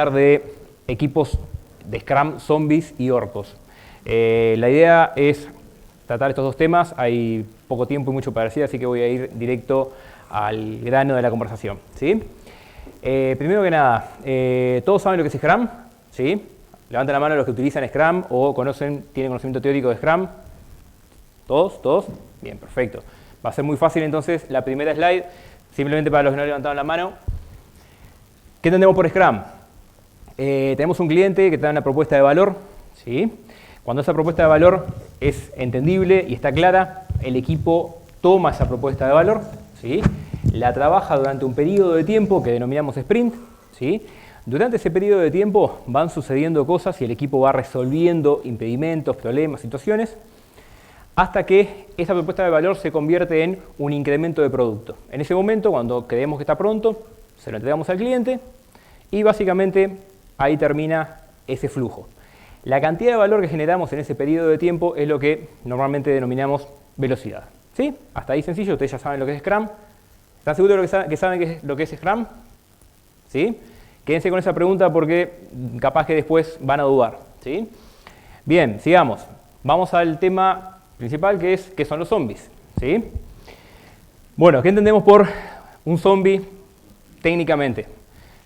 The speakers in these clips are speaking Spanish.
hablar de equipos de Scrum, zombies y orcos. La idea es tratar estos dos temas. Hay poco tiempo y mucho para decir, así que voy a ir directo al grano de la conversación, ¿sí? Primero que nada, ¿todos saben lo que es Scrum? ¿Sí? Levanten la mano los que utilizan Scrum o tienen conocimiento teórico de Scrum. ¿Todos? ¿Todos? Bien, perfecto. Va a ser muy fácil entonces la primera slide, simplemente para los que no levantaron la mano. ¿Qué entendemos por Scrum? Tenemos un cliente que te da una propuesta de valor, ¿sí? Cuando esa propuesta de valor es entendible y está clara, el equipo toma esa propuesta de valor, ¿sí? La trabaja durante un periodo de tiempo que denominamos sprint, ¿sí? Durante ese periodo de tiempo van sucediendo cosas y el equipo va resolviendo impedimentos, problemas, situaciones, hasta que esa propuesta de valor se convierte en un incremento de producto. En ese momento, cuando creemos que está pronto, se lo entregamos al cliente y básicamente ahí termina ese flujo. La cantidad de valor que generamos en ese periodo de tiempo es lo que normalmente denominamos velocidad, ¿sí? Hasta ahí sencillo, ustedes ya saben lo que es Scrum. ¿Están seguros que saben lo que es Scrum? ¿Sí? Quédense con esa pregunta porque capaz que después van a dudar, ¿sí? Bien, sigamos. Vamos al tema principal, que es ¿qué son los zombies? ¿Sí? Bueno, ¿qué entendemos por un zombie técnicamente?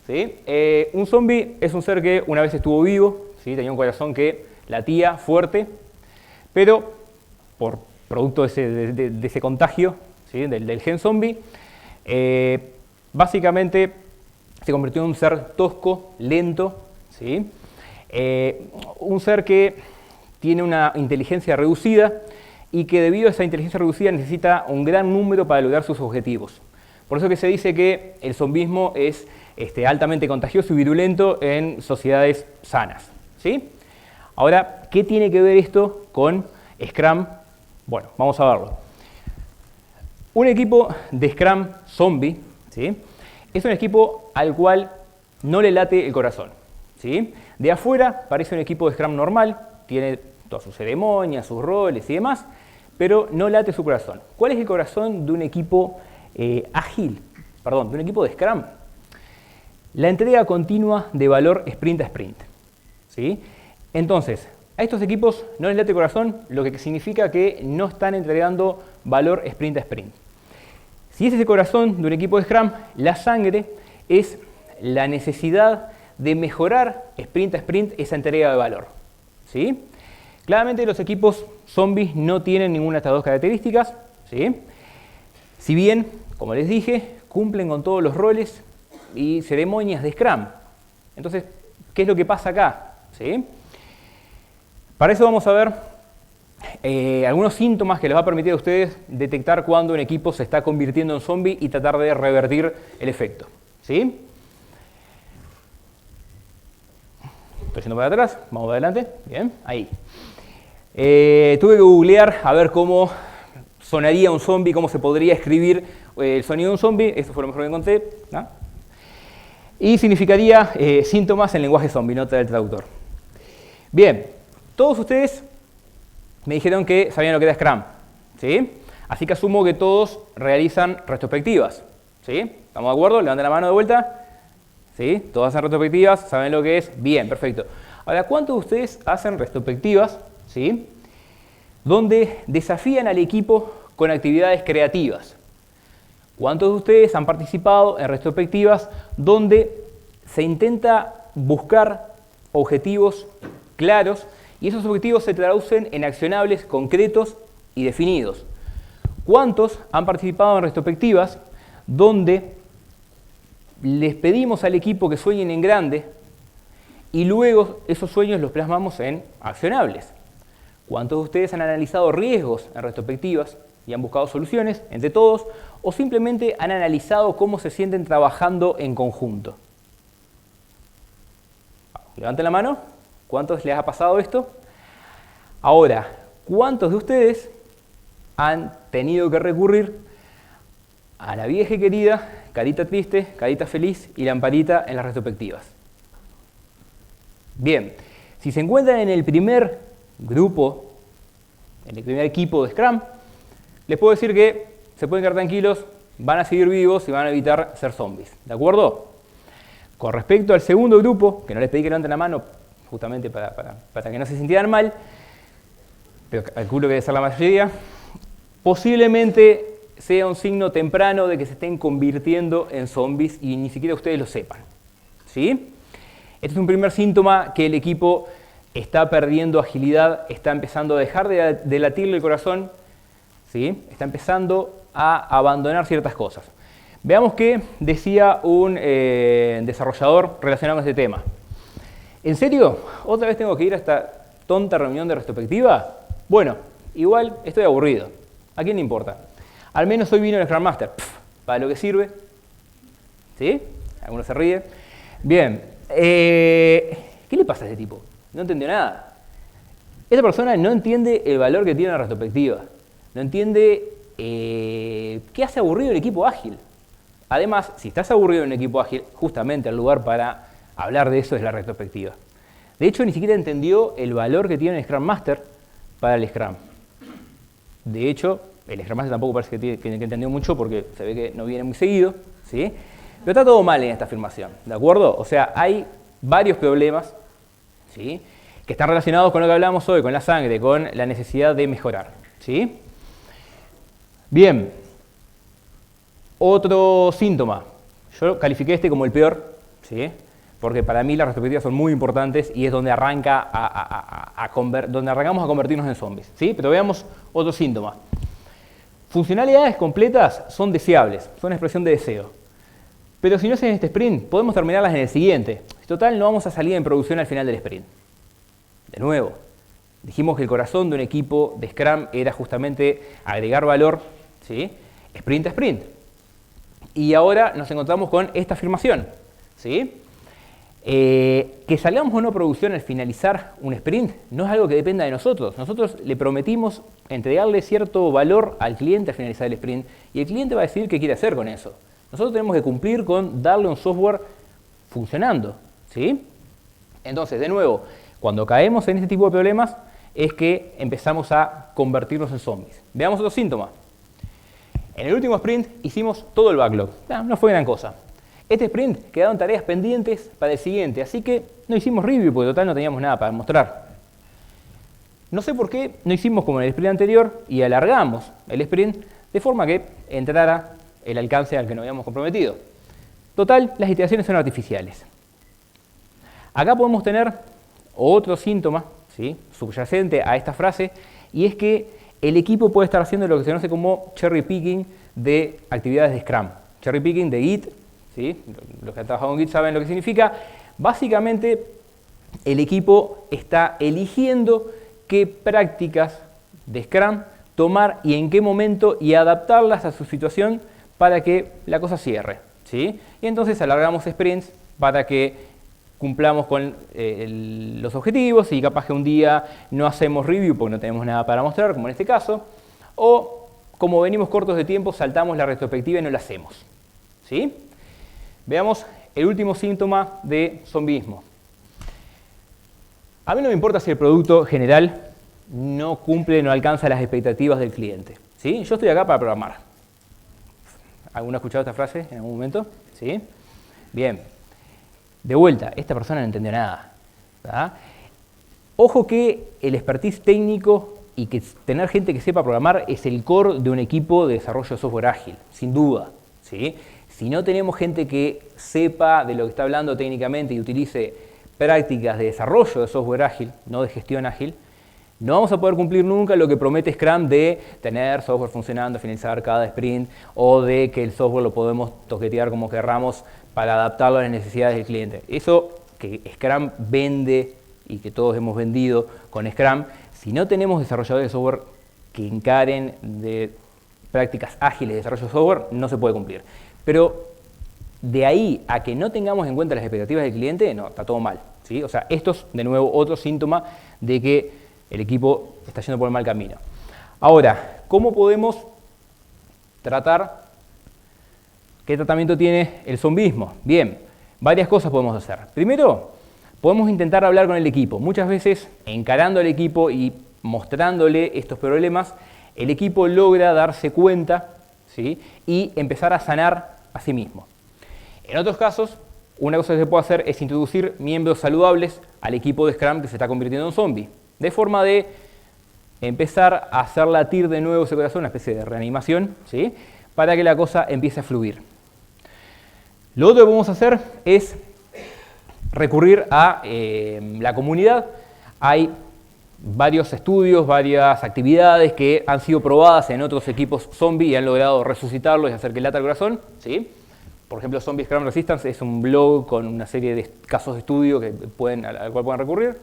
¿Sí? Un zombie es un ser que una vez estuvo vivo, ¿sí? Tenía un corazón que latía fuerte, pero por producto de ese contagio, ¿sí? del gen zombie, básicamente se convirtió en un ser tosco, lento, ¿sí? Un ser que tiene una inteligencia reducida y que debido a esa inteligencia reducida necesita un gran número para lograr sus objetivos. Por eso que se dice que el zombismo es altamente contagioso y virulento en sociedades sanas, ¿sí? Ahora, ¿qué tiene que ver esto con Scrum? Bueno, vamos a verlo. Un equipo de Scrum zombie, ¿sí? Es un equipo al cual no le late el corazón, ¿sí? De afuera parece un equipo de Scrum normal, tiene todas sus ceremonias, sus roles y demás, pero no late su corazón. ¿Cuál es el corazón de un equipo ágil? Perdón, de un equipo de Scrum. La entrega continua de valor sprint a sprint, ¿sí? Entonces, a estos equipos no les late el corazón, lo que significa que no están entregando valor sprint a sprint. Si ese es el corazón de un equipo de Scrum, la sangre es la necesidad de mejorar sprint a sprint esa entrega de valor, ¿sí? Claramente los equipos zombies no tienen ninguna de estas dos características, ¿sí? Si bien, como les dije, cumplen con todos los roles y ceremonias de Scrum. Entonces, ¿qué es lo que pasa acá? ¿Sí? Para eso vamos a ver algunos síntomas que les va a permitir a ustedes detectar cuando un equipo se está convirtiendo en zombie y tratar de revertir el efecto, ¿sí? Estoy yendo para atrás, vamos adelante, bien, ahí. Tuve que googlear a ver cómo sonaría un zombie, cómo se podría escribir el sonido de un zombie, esto fue lo mejor que encontré, ¿no? Y significaría síntomas en lenguaje zombie, nota del traductor. Bien, todos ustedes me dijeron que sabían lo que era Scrum, ¿sí? Así que asumo que todos realizan retrospectivas, ¿sí? ¿Estamos de acuerdo? Levanten la mano de vuelta. ¿Sí? Todos hacen retrospectivas, ¿saben lo que es? Bien, perfecto. Ahora, ¿cuántos de ustedes hacen retrospectivas, ¿sí? Donde desafían al equipo con actividades creativas? ¿Cuántos de ustedes han participado en retrospectivas donde se intenta buscar objetivos claros y esos objetivos se traducen en accionables concretos y definidos? ¿Cuántos han participado en retrospectivas donde les pedimos al equipo que sueñen en grande y luego esos sueños los plasmamos en accionables? ¿Cuántos de ustedes han analizado riesgos en retrospectivas y han buscado soluciones entre todos o simplemente han analizado cómo se sienten trabajando en conjunto? Levanten la mano. ¿Cuántos les ha pasado esto? Ahora, ¿cuántos de ustedes han tenido que recurrir a la vieja y querida carita triste, carita feliz y lamparita en las retrospectivas? Bien, si se encuentran en el primer grupo, en el primer equipo de Scrum, les puedo decir que se pueden quedar tranquilos, van a seguir vivos y van a evitar ser zombies, ¿de acuerdo? Con respecto al segundo grupo, que no les pedí que levanten la mano, justamente para que no se sintieran mal, pero calculo que debe ser la mayoría, posiblemente sea un signo temprano de que se estén convirtiendo en zombies y ni siquiera ustedes lo sepan. ¿Sí? Este es un primer síntoma que el equipo está perdiendo agilidad, está empezando a dejar de latirle el corazón, ¿sí? Está empezando a abandonar ciertas cosas. Veamos qué decía un desarrollador relacionado con este tema. ¿En serio? ¿Otra vez tengo que ir a esta tonta reunión de retrospectiva? Bueno, igual estoy aburrido. ¿A quién le importa? Al menos hoy vino el Scrum Master. ¿Para lo que sirve? ¿Sí? ¿Alguno se ríe? Bien. ¿Qué le pasa a ese tipo? No entendió nada. Esta persona no entiende el valor que tiene la retrospectiva. No entiende qué hace aburrido el equipo ágil. Además, si estás aburrido en un equipo ágil, justamente el lugar para hablar de eso es la retrospectiva. De hecho, ni siquiera entendió el valor que tiene el Scrum Master para el Scrum. De hecho, el Scrum Master tampoco parece que entendió mucho porque se ve que no viene muy seguido, ¿sí? Pero está todo mal en esta afirmación, ¿de acuerdo? O sea, hay varios problemas, ¿sí?, que están relacionados con lo que hablamos hoy, con la sangre, con la necesidad de mejorar, ¿sí? Bien. Otro síntoma. Yo califiqué este como el peor, ¿sí?, porque para mí las retrospectivas son muy importantes y es donde, donde arrancamos a convertirnos en zombies, ¿sí? Pero veamos otro síntoma. Funcionalidades completas son deseables, son expresión de deseo. Pero si no es en este sprint, podemos terminarlas en el siguiente. Total, no vamos a salir en producción al final del sprint. De nuevo, dijimos que el corazón de un equipo de Scrum era justamente agregar valor, ¿sí?, sprint a sprint. Y ahora nos encontramos con esta afirmación, ¿sí? Que salgamos o no a producción al finalizar un sprint no es algo que dependa de nosotros. Nosotros le prometimos entregarle cierto valor al cliente al finalizar el sprint y el cliente va a decidir qué quiere hacer con eso. Nosotros tenemos que cumplir con darle un software funcionando, ¿sí? Entonces, de nuevo, cuando caemos en este tipo de problemas es que empezamos a convertirnos en zombies. Veamos otro síntoma. En el último sprint hicimos todo el backlog. No fue gran cosa. Este sprint quedaron tareas pendientes para el siguiente, así que no hicimos review porque total no teníamos nada para mostrar. No sé por qué no hicimos como en el sprint anterior y alargamos el sprint de forma que entrara el alcance al que nos habíamos comprometido. Total, las iteraciones son artificiales. Acá podemos tener otro síntoma, ¿sí?, subyacente a esta frase, y es que el equipo puede estar haciendo lo que se conoce como cherry picking de actividades de Scrum. Cherry picking de Git, ¿sí?, los que han trabajado en Git saben lo que significa. Básicamente, el equipo está eligiendo qué prácticas de Scrum tomar y en qué momento y adaptarlas a su situación para que la cosa cierre, ¿sí? Y entonces alargamos sprints para que cumplamos con los objetivos y capaz que un día no hacemos review porque no tenemos nada para mostrar, como en este caso, o como venimos cortos de tiempo, saltamos la retrospectiva y no la hacemos, ¿sí? Veamos el último síntoma de zombismo. A mí no me importa si el producto general no cumple, no alcanza las expectativas del cliente, ¿sí? Yo estoy acá para programar. ¿Alguno ha escuchado esta frase en algún momento? ¿Sí? Bien. De vuelta, esta persona no entendió nada, ¿verdad? Ojo que el expertise técnico y que tener gente que sepa programar es el core de un equipo de desarrollo de software ágil, sin duda, ¿sí? Si no tenemos gente que sepa de lo que está hablando técnicamente y utilice prácticas de desarrollo de software ágil, no de gestión ágil, no vamos a poder cumplir nunca lo que promete Scrum de tener software funcionando, finalizar cada sprint, o de que el software lo podemos toquetear como querramos para adaptarlo a las necesidades del cliente. Eso que Scrum vende y que todos hemos vendido con Scrum, si no tenemos desarrolladores de software que encaren de prácticas ágiles de desarrollo de software, no se puede cumplir. Pero de ahí a que no tengamos en cuenta las expectativas del cliente, no, está todo mal, ¿sí? O sea, esto es de nuevo otro síntoma de que el equipo está yendo por el mal camino. Ahora, ¿cómo podemos tratar? ¿Qué tratamiento tiene el zombismo? Bien, varias cosas podemos hacer. Primero, podemos intentar hablar con el equipo. Muchas veces, encarando al equipo y mostrándole estos problemas, el equipo logra darse cuenta, ¿sí?, y empezar a sanar a sí mismo. En otros casos, una cosa que se puede hacer es introducir miembros saludables al equipo de Scrum que se está convirtiendo en zombie, de forma de empezar a hacer latir de nuevo ese corazón, una especie de reanimación, ¿sí? Para que la cosa empiece a fluir. Lo otro que podemos hacer es recurrir a la comunidad. Hay varios estudios, varias actividades que han sido probadas en otros equipos zombie y han logrado resucitarlos y hacer que lata el corazón, ¿sí? Por ejemplo, Zombie Scrum Resistance es un blog con una serie de casos de estudio que al cual pueden recurrir.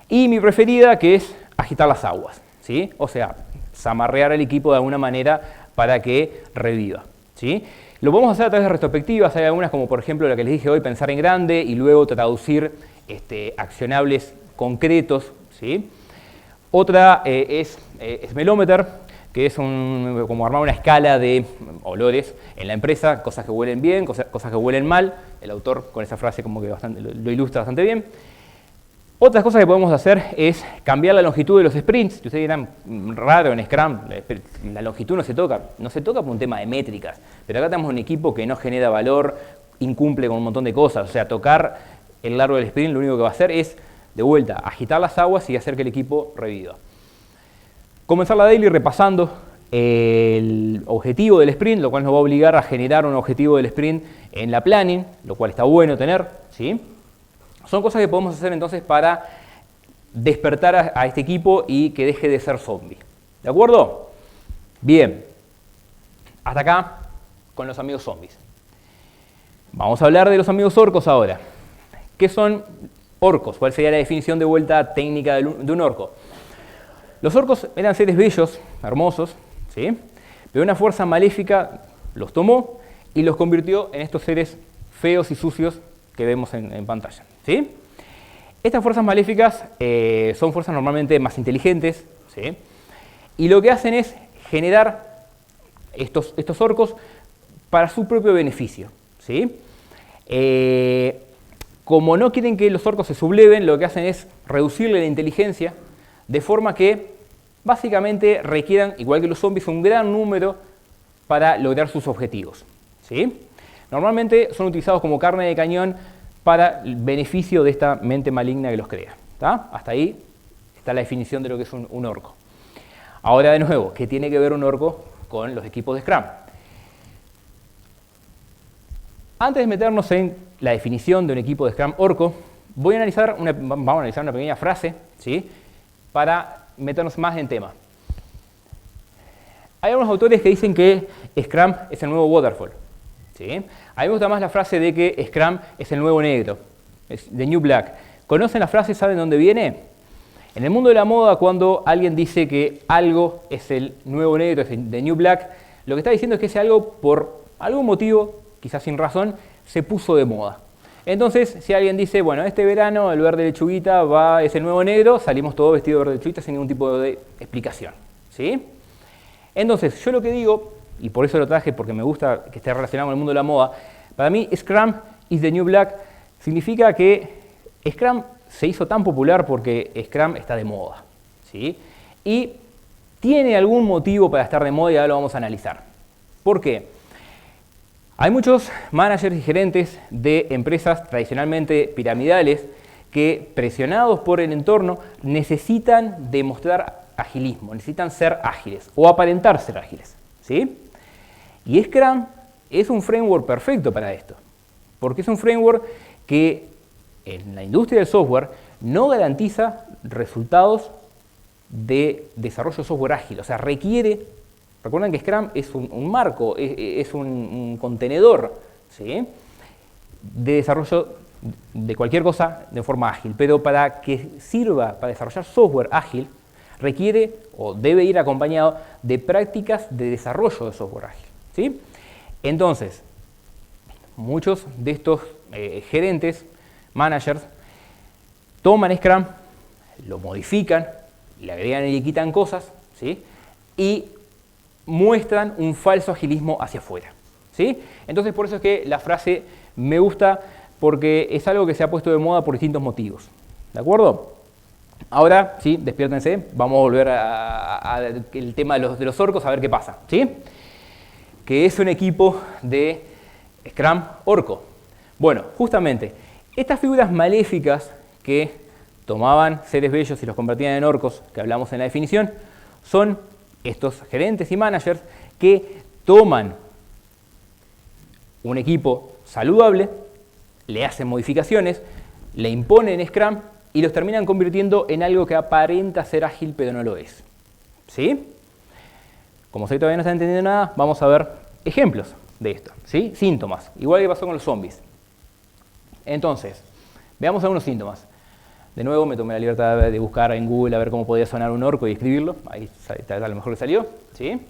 Y mi preferida, que es agitar las aguas, ¿sí? O sea, zamarrear al equipo de alguna manera para que reviva, ¿sí? Lo podemos hacer a través de retrospectivas. Hay algunas, como por ejemplo la que les dije hoy, pensar en grande y luego traducir accionables concretos, ¿sí? Otra es Smellometer, que es como armar una escala de olores en la empresa, cosas que huelen bien, cosas que huelen mal. El autor con esa frase como que lo ilustra bastante bien. Otras cosas que podemos hacer es cambiar la longitud de los sprints. Ustedes dirán, raro en Scrum, la longitud no se toca por un tema de métricas, pero acá tenemos un equipo que no genera valor, incumple con un montón de cosas. O sea, tocar el largo del sprint lo único que va a hacer es, de vuelta, agitar las aguas y hacer que el equipo reviva. Comenzar la daily repasando el objetivo del sprint, lo cual nos va a obligar a generar un objetivo del sprint en la planning, lo cual está bueno tener, ¿sí? Son cosas que podemos hacer entonces para despertar a este equipo y que deje de ser zombie. ¿De acuerdo? Bien. Hasta acá con los amigos zombies. Vamos a hablar de los amigos orcos ahora. ¿Qué son orcos? ¿Cuál sería la definición de vuelta técnica de un orco? Los orcos eran seres bellos, hermosos, ¿sí? Pero una fuerza maléfica los tomó y los convirtió en estos seres feos y sucios que vemos en pantalla, ¿sí? Estas fuerzas maléficas son fuerzas normalmente más inteligentes, ¿sí? Y lo que hacen es generar estos orcos para su propio beneficio, ¿sí? Como no quieren que los orcos se subleven, lo que hacen es reducirle la inteligencia de forma que básicamente requieran, igual que los zombies, un gran número para lograr sus objetivos, ¿sí? Normalmente son utilizados como carne de cañón para el beneficio de esta mente maligna que los crea, ¿tá? Hasta ahí está la definición de lo que es un orco. Ahora de nuevo, ¿qué tiene que ver un orco con los equipos de Scrum? Antes de meternos en la definición de un equipo de Scrum orco, vamos a analizar una pequeña frase, ¿sí? Para meternos más en tema. Hay algunos autores que dicen que Scrum es el nuevo Waterfall, ¿sí? A mí me gusta más la frase de que Scrum es el nuevo negro, es the new black. ¿Conocen la frase? ¿Saben dónde viene? En el mundo de la moda, cuando alguien dice que algo es el nuevo negro, es the new black, lo que está diciendo es que ese algo, por algún motivo, quizás sin razón, se puso de moda. Entonces, si alguien dice, bueno, este verano el verde lechuguita es el nuevo negro, salimos todos vestidos de verde lechuguita sin ningún tipo de explicación, ¿sí? Entonces, yo lo que digo, y por eso lo traje, porque me gusta que esté relacionado con el mundo de la moda, para mí Scrum is the new black significa que Scrum se hizo tan popular porque Scrum está de moda, ¿sí? Y tiene algún motivo para estar de moda y ahora lo vamos a analizar. ¿Por qué? Hay muchos managers y gerentes de empresas tradicionalmente piramidales que, presionados por el entorno, necesitan demostrar agilismo, necesitan ser ágiles o aparentar ser ágiles, ¿sí? Y Scrum es un framework perfecto para esto, porque es un framework que en la industria del software no garantiza resultados de desarrollo de software ágil, o sea, recuerden que Scrum es un marco, es un contenedor, ¿sí? De desarrollo de cualquier cosa de forma ágil, pero para que sirva para desarrollar software ágil, requiere o debe ir acompañado de prácticas de desarrollo de software ágil, ¿sí? Entonces, muchos de estos gerentes, managers, toman Scrum, lo modifican, le agregan y le quitan cosas, ¿sí? Y muestran un falso agilismo hacia afuera, ¿sí? Entonces, por eso es que la frase me gusta, porque es algo que se ha puesto de moda por distintos motivos, ¿de acuerdo? Ahora, sí, despiértense, vamos a volver al tema de los orcos, a ver qué pasa, ¿sí? Que es un equipo de Scrum orco. Bueno, justamente, estas figuras maléficas que tomaban seres bellos y los convertían en orcos, que hablamos en la definición, son estos gerentes y managers que toman un equipo saludable, le hacen modificaciones, le imponen Scrum y los terminan convirtiendo en algo que aparenta ser ágil pero no lo es. ¿Sí? Como sé que todavía no están entendiendo nada, vamos a ver ejemplos de esto. ¿Sí? Síntomas, igual que pasó con los zombies. Entonces, veamos algunos síntomas. De nuevo me tomé la libertad de buscar en Google a ver cómo podía sonar un orco y escribirlo. Ahí está lo mejor que salió. ¿Sí?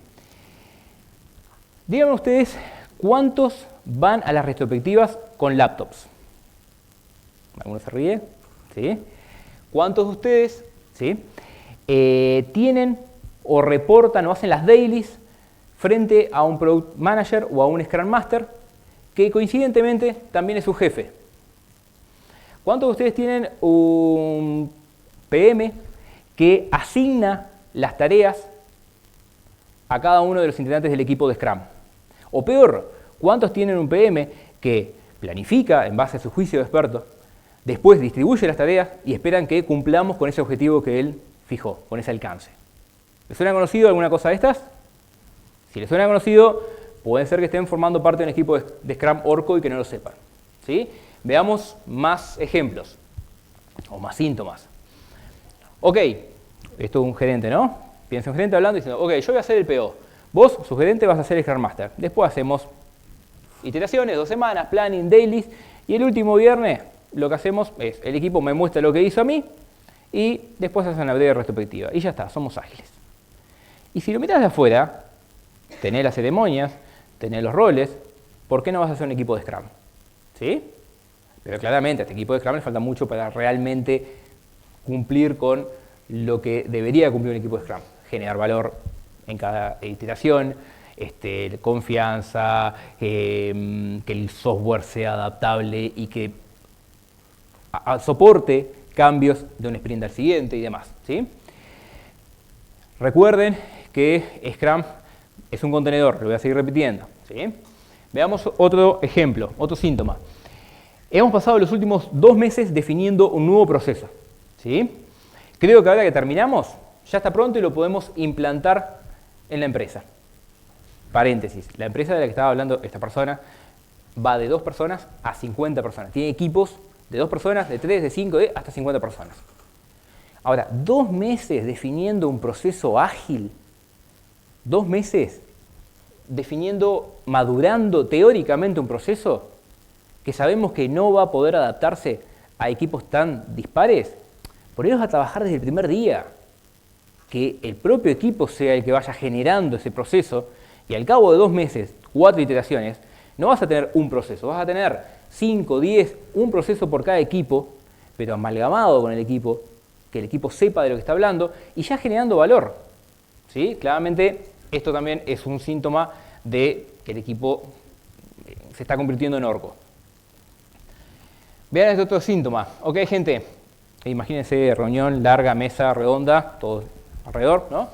Díganme ustedes cuántos van a las retrospectivas con laptops. ¿Alguno se ríe? ¿Sí? ¿Cuántos de ustedes, ¿sí? Tienen o reportan o hacen las dailies frente a un Product Manager o a un Scrum Master que coincidentemente también es su jefe? ¿Cuántos de ustedes tienen un PM que asigna las tareas a cada uno de los integrantes del equipo de Scrum? O peor, ¿cuántos tienen un PM que planifica en base a su juicio de experto, después distribuye las tareas y esperan que cumplamos con ese objetivo que él fijó, con ese alcance? ¿Les suena conocido alguna cosa de estas? Si les suena conocido, pueden ser que estén formando parte de un equipo de Scrum orco y que no lo sepan. ¿Sí? Veamos más ejemplos o más síntomas. Ok, esto es un gerente, ¿no? Piensa un gerente hablando y diciendo, ok, yo voy a ser el PO. Vos, su gerente, vas a ser el Scrum Master. Después hacemos iteraciones, 2 semanas, planning, dailies. Y el último viernes lo que hacemos es, el equipo me muestra lo que hizo a mí y después hacen una breve retrospectiva. Y ya está, somos ágiles. Y si lo miras de afuera, tenés las ceremonias, tenés los roles, ¿por qué no vas a hacer un equipo de Scrum? ¿Sí? Pero claramente a este equipo de Scrum le falta mucho para realmente cumplir con lo que debería cumplir un equipo de Scrum. Generar valor en cada iteración, confianza, que el software sea adaptable y que soporte cambios de un sprint al siguiente y demás. ¿Sí? Recuerden que Scrum es un contenedor, lo voy a seguir repitiendo. ¿Sí? Veamos otro ejemplo, otro síntoma. Hemos pasado los últimos 2 meses definiendo un nuevo proceso. ¿Sí? Creo que ahora que terminamos, ya está pronto y lo podemos implantar en la empresa. Paréntesis, la empresa de la que estaba hablando esta persona va de 2 personas a 50 personas. Tiene equipos de 2 personas, de 3, de 5, de hasta 50 personas. Ahora, 2 meses definiendo un proceso ágil, 2 meses definiendo, madurando teóricamente un proceso que sabemos que no va a poder adaptarse a equipos tan dispares, ponerlos a trabajar desde el primer día, que el propio equipo sea el que vaya generando ese proceso y al cabo de 2 meses, 4 iteraciones, no vas a tener un proceso, vas a tener 5, 10, un proceso por cada equipo, pero amalgamado con el equipo, que el equipo sepa de lo que está hablando y ya generando valor. ¿Sí? Claramente esto también es un síntoma de que el equipo se está convirtiendo en orco. Vean este otro síntoma. Ok, gente, imagínense reunión larga, mesa redonda, todo alrededor, ¿no?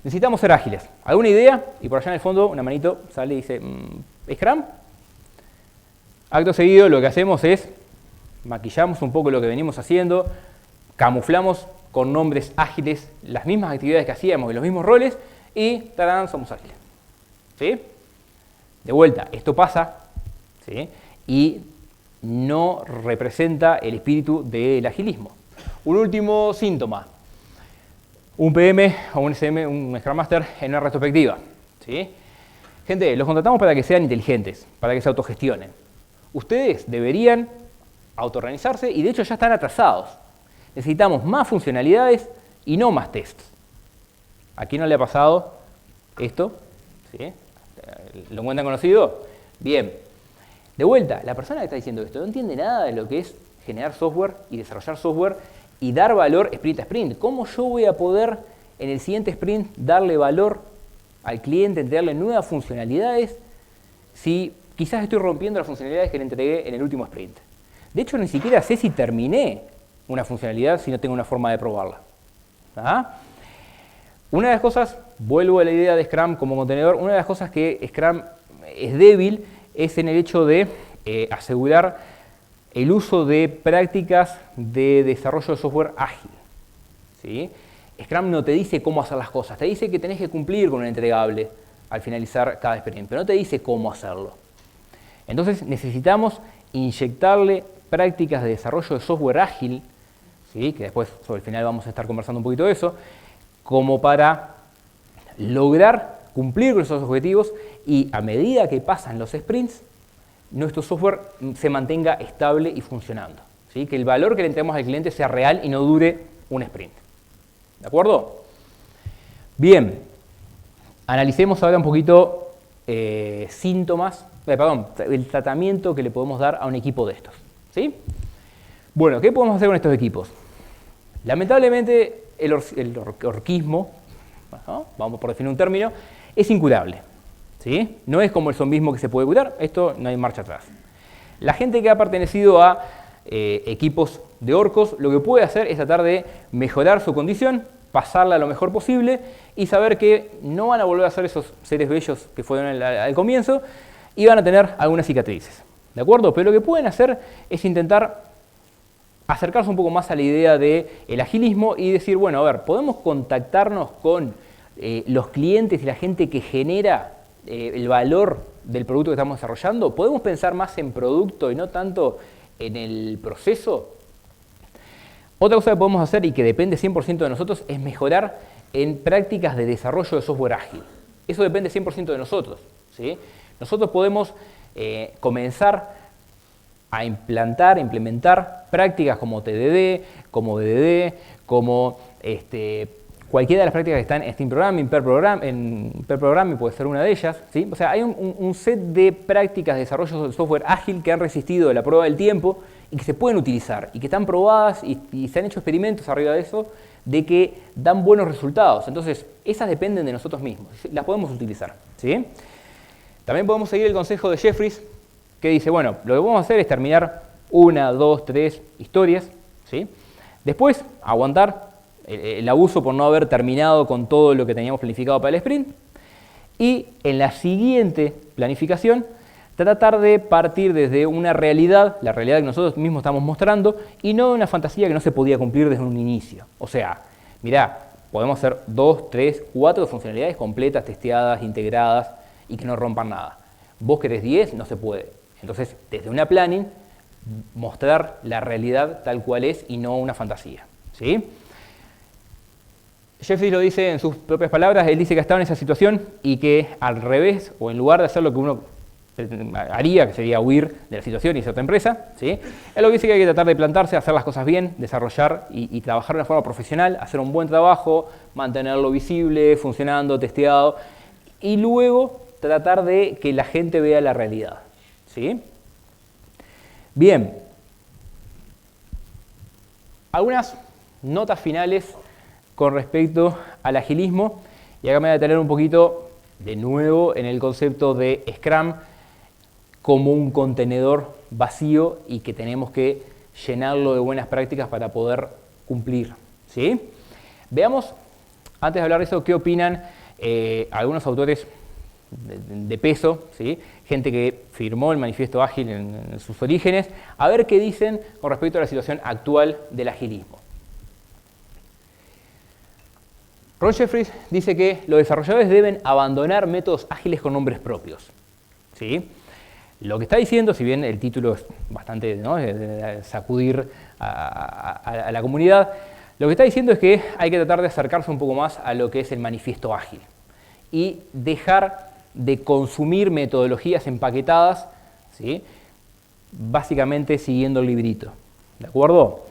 Necesitamos ser ágiles. ¿Alguna idea? Y por allá en el fondo una manito sale y dice, ¿Scrum? Acto seguido lo que hacemos es maquillamos un poco lo que venimos haciendo, camuflamos con nombres ágiles las mismas actividades que hacíamos y los mismos roles y ¡tarán! Somos ágiles. ¿Sí? De vuelta, esto pasa, ¿sí? Y no representa el espíritu del agilismo. Un último síntoma. Un PM o un SM, un Scrum Master en una retrospectiva. ¿Sí? Gente, los contratamos para que sean inteligentes, para que se autogestionen. Ustedes deberían autoorganizarse y de hecho ya están atrasados. Necesitamos más funcionalidades y no más tests. ¿A quién no le ha pasado esto? ¿Sí? ¿Lo encuentran conocido? Bien. De vuelta, la persona que está diciendo esto no entiende nada de lo que es generar software y desarrollar software y dar valor sprint a sprint. ¿Cómo yo voy a poder en el siguiente sprint darle valor al cliente, entregarle nuevas funcionalidades si quizás estoy rompiendo las funcionalidades que le entregué en el último sprint? De hecho, ni siquiera sé si terminé una funcionalidad si no tengo una forma de probarla. ¿Ah? Una de las cosas, vuelvo a la idea de Scrum como contenedor, una de las cosas que Scrum es débil es en el hecho de asegurar el uso de prácticas de desarrollo de software ágil. ¿Sí? Scrum no te dice cómo hacer las cosas, te dice que tenés que cumplir con un entregable al finalizar cada sprint, pero no te dice cómo hacerlo. Entonces necesitamos inyectarle prácticas de desarrollo de software ágil, ¿sí? Que después sobre el final vamos a estar conversando un poquito de eso, como para lograr cumplir con esos objetivos y a medida que pasan los sprints, nuestro software se mantenga estable y funcionando. ¿Sí? Que el valor que le entregamos al cliente sea real y no dure un sprint. ¿De acuerdo? Bien, analicemos ahora un poquito síntomas, el tratamiento que le podemos dar a un equipo de estos. ¿Sí? Bueno, ¿qué podemos hacer con estos equipos? Lamentablemente el orquismo, ¿no? Vamos por definir un término, es incurable. ¿Sí? No es como el zombismo que se puede curar, esto no hay marcha atrás. La gente que ha pertenecido a equipos de orcos, lo que puede hacer es tratar de mejorar su condición, pasarla lo mejor posible y saber que no van a volver a ser esos seres bellos que fueron al comienzo y van a tener algunas cicatrices. ¿De acuerdo? Pero lo que pueden hacer es intentar acercarse un poco más a la idea del agilismo y decir, bueno, a ver, podemos contactarnos con los clientes y la gente que genera el valor del producto que estamos desarrollando. ¿Podemos pensar más en producto y no tanto en el proceso? Otra cosa que podemos hacer y que depende 100% de nosotros es mejorar en prácticas de desarrollo de software ágil. Eso depende 100% de nosotros. ¿Sí? Nosotros podemos comenzar a implementar prácticas como TDD, como DDD, como cualquiera de las prácticas que están en Steam Programming, Pair Programming puede ser una de ellas. ¿Sí? O sea, hay un set de prácticas de desarrollo de software ágil que han resistido la prueba del tiempo y que se pueden utilizar y que están probadas y se han hecho experimentos arriba de eso de que dan buenos resultados. Entonces, esas dependen de nosotros mismos, las podemos utilizar. ¿Sí? También podemos seguir el consejo de Jeffries que dice, bueno, lo que vamos a hacer es terminar 1, 2, 3 historias. ¿Sí? Después, aguantar el abuso por no haber terminado con todo lo que teníamos planificado para el sprint. Y en la siguiente planificación, tratar de partir desde una realidad, la realidad que nosotros mismos estamos mostrando, y no de una fantasía que no se podía cumplir desde un inicio. O sea, mirá, podemos hacer 2, 3, 4 funcionalidades completas, testeadas, integradas, y que no rompan nada. Vos querés 10, no se puede. Entonces, desde una planning, mostrar la realidad tal cual es y no una fantasía. ¿Sí? Jeffries lo dice en sus propias palabras, él dice que ha estado en esa situación y que al revés, o en lugar de hacer lo que uno haría, que sería huir de la situación y hacer otra empresa, ¿sí? Él lo que dice que hay que tratar de plantarse, hacer las cosas bien, desarrollar y trabajar de una forma profesional, hacer un buen trabajo, mantenerlo visible, funcionando, testeado, y luego tratar de que la gente vea la realidad. ¿Sí? Bien, algunas notas finales con respecto al agilismo, y acá me voy a detener un poquito de nuevo en el concepto de Scrum como un contenedor vacío y que tenemos que llenarlo de buenas prácticas para poder cumplir. ¿Sí? Veamos, antes de hablar de eso, qué opinan algunos autores de peso, ¿sí? Gente que firmó el manifiesto ágil en sus orígenes, a ver qué dicen con respecto a la situación actual del agilismo. Ron Jeffries dice que los desarrolladores deben abandonar métodos ágiles con nombres propios. ¿Sí? Lo que está diciendo, si bien el título es bastante, ¿no?, de sacudir a la comunidad, lo que está diciendo es que hay que tratar de acercarse un poco más a lo que es el manifiesto ágil y dejar de consumir metodologías empaquetadas, ¿sí?, básicamente siguiendo el librito. ¿De acuerdo?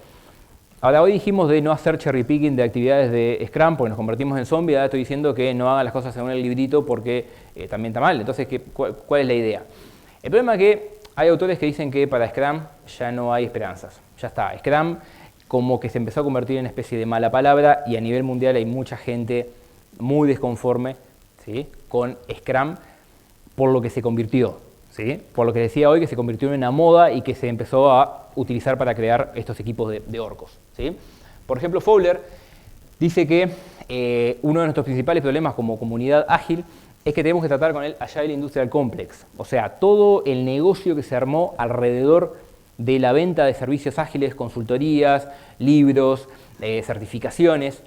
Ahora, hoy dijimos de no hacer cherry picking de actividades de Scrum porque nos convertimos en zombie. Ahora estoy diciendo que no hagan las cosas según el librito porque también está mal. Entonces, ¿cuál es la idea? El problema es que hay autores que dicen que para Scrum ya no hay esperanzas. Ya está. Scrum como que se empezó a convertir en una especie de mala palabra y a nivel mundial hay mucha gente muy desconforme, ¿sí?, con Scrum por lo que se convirtió. ¿Sí? Por lo que decía hoy, que se convirtió en una moda y que se empezó a utilizar para crear estos equipos de orcos. ¿Sí? Por ejemplo, Fowler dice que uno de nuestros principales problemas como comunidad ágil es que tenemos que tratar con el Agile Industrial Complex, o sea, todo el negocio que se armó alrededor de la venta de servicios ágiles, consultorías, libros, certificaciones,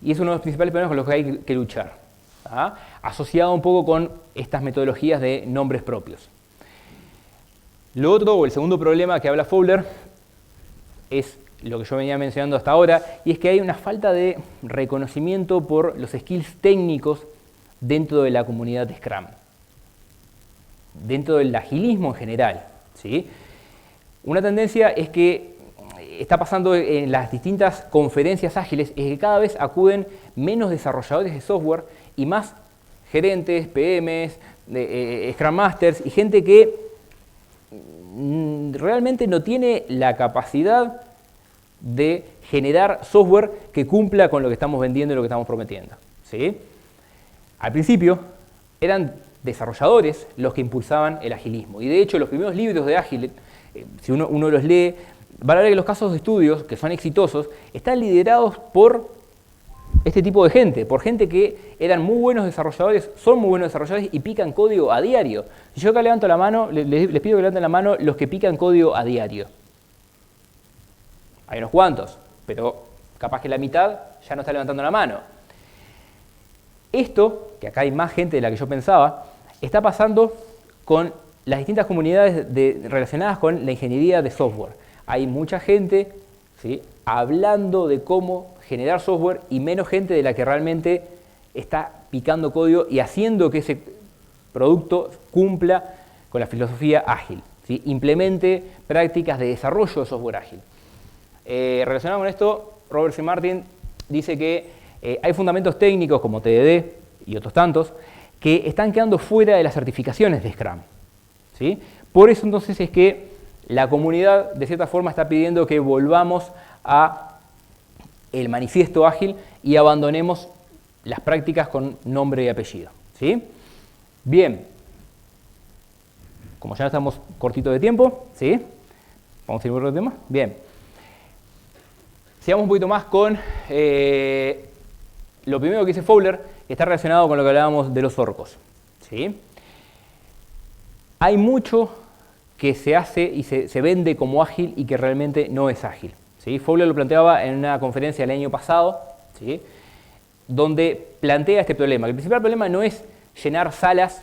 y es uno de los principales problemas con los que hay que luchar, ¿ah? Asociado un poco con estas metodologías de nombres propios. Lo otro, o el segundo problema que habla Fowler, es lo que yo venía mencionando hasta ahora, y es que hay una falta de reconocimiento por los skills técnicos dentro de la comunidad de Scrum, dentro del agilismo en general, ¿sí? Una tendencia es que está pasando en las distintas conferencias ágiles, es que cada vez acuden menos desarrolladores de software y más gerentes, PMs, Scrum Masters y gente que realmente no tiene la capacidad de generar software que cumpla con lo que estamos vendiendo y lo que estamos prometiendo, ¿sí? Al principio eran desarrolladores los que impulsaban el agilismo y de hecho los primeros libros de Agile, si uno los lee, van a ver que los casos de estudios que son exitosos están liderados por este tipo de gente, por gente que eran muy buenos desarrolladores, son muy buenos desarrolladores y pican código a diario. Si yo acá levanto la mano, les pido que levanten la mano los que pican código a diario. Hay unos cuantos, pero capaz que la mitad ya no está levantando la mano. Esto, que acá hay más gente de la que yo pensaba, está pasando con las distintas comunidades relacionadas con la ingeniería de software. Hay mucha gente, ¿sí?, hablando de cómo generar software y menos gente de la que realmente está picando código y haciendo que ese producto cumpla con la filosofía ágil, ¿sí? Implemente prácticas de desarrollo de software ágil. Relacionado con esto, Robert C. Martin dice que hay fundamentos técnicos como TDD y otros tantos que están quedando fuera de las certificaciones de Scrum, ¿sí? Por eso entonces es que la comunidad de cierta forma está pidiendo que volvamos a el manifiesto ágil y abandonemos las prácticas con nombre y apellido, ¿sí? Bien, como ya estamos cortitos de tiempo, ¿sí? Vamos a ir por otro tema. Bien. Sigamos un poquito más con lo primero que dice Fowler, que está relacionado con lo que hablábamos de los orcos, ¿sí? Hay mucho que se hace y se vende como ágil y que realmente no es ágil, ¿sí? Fowler lo planteaba en una conferencia el año pasado, ¿sí?, donde plantea este problema. El principal problema no es llenar salas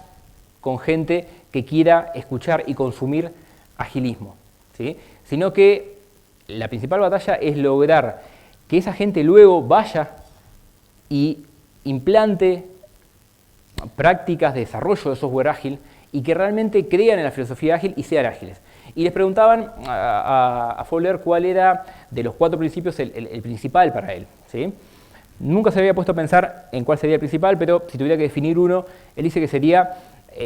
con gente que quiera escuchar y consumir agilismo, ¿sí?, sino que la principal batalla es lograr que esa gente luego vaya y implante prácticas de desarrollo de software ágil y que realmente crean en la filosofía ágil y sean ágiles. Y les preguntaban a Fowler cuál era de los 4 principios el principal para él, ¿sí? Nunca se había puesto a pensar en cuál sería el principal, pero si tuviera que definir uno, él dice que sería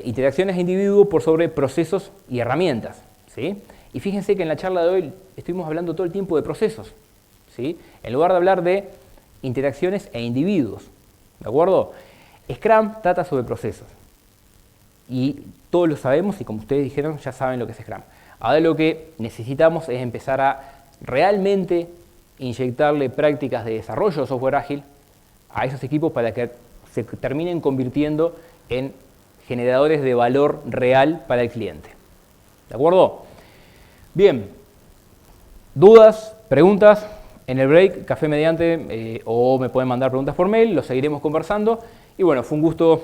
interacciones de individuo por sobre procesos y herramientas, ¿sí? Y fíjense que en la charla de hoy estuvimos hablando todo el tiempo de procesos, ¿sí?, en lugar de hablar de interacciones e individuos, ¿de acuerdo? Scrum trata sobre procesos y todos lo sabemos y como ustedes dijeron ya saben lo que es Scrum. Ahora lo que necesitamos es empezar a realmente inyectarle prácticas de desarrollo de software ágil a esos equipos para que se terminen convirtiendo en generadores de valor real para el cliente, ¿de acuerdo? Bien, dudas, preguntas, en el break, café mediante, o me pueden mandar preguntas por mail, lo seguiremos conversando. Y bueno, fue un gusto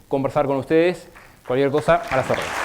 conversar con ustedes. Cualquier cosa, a las órdenes.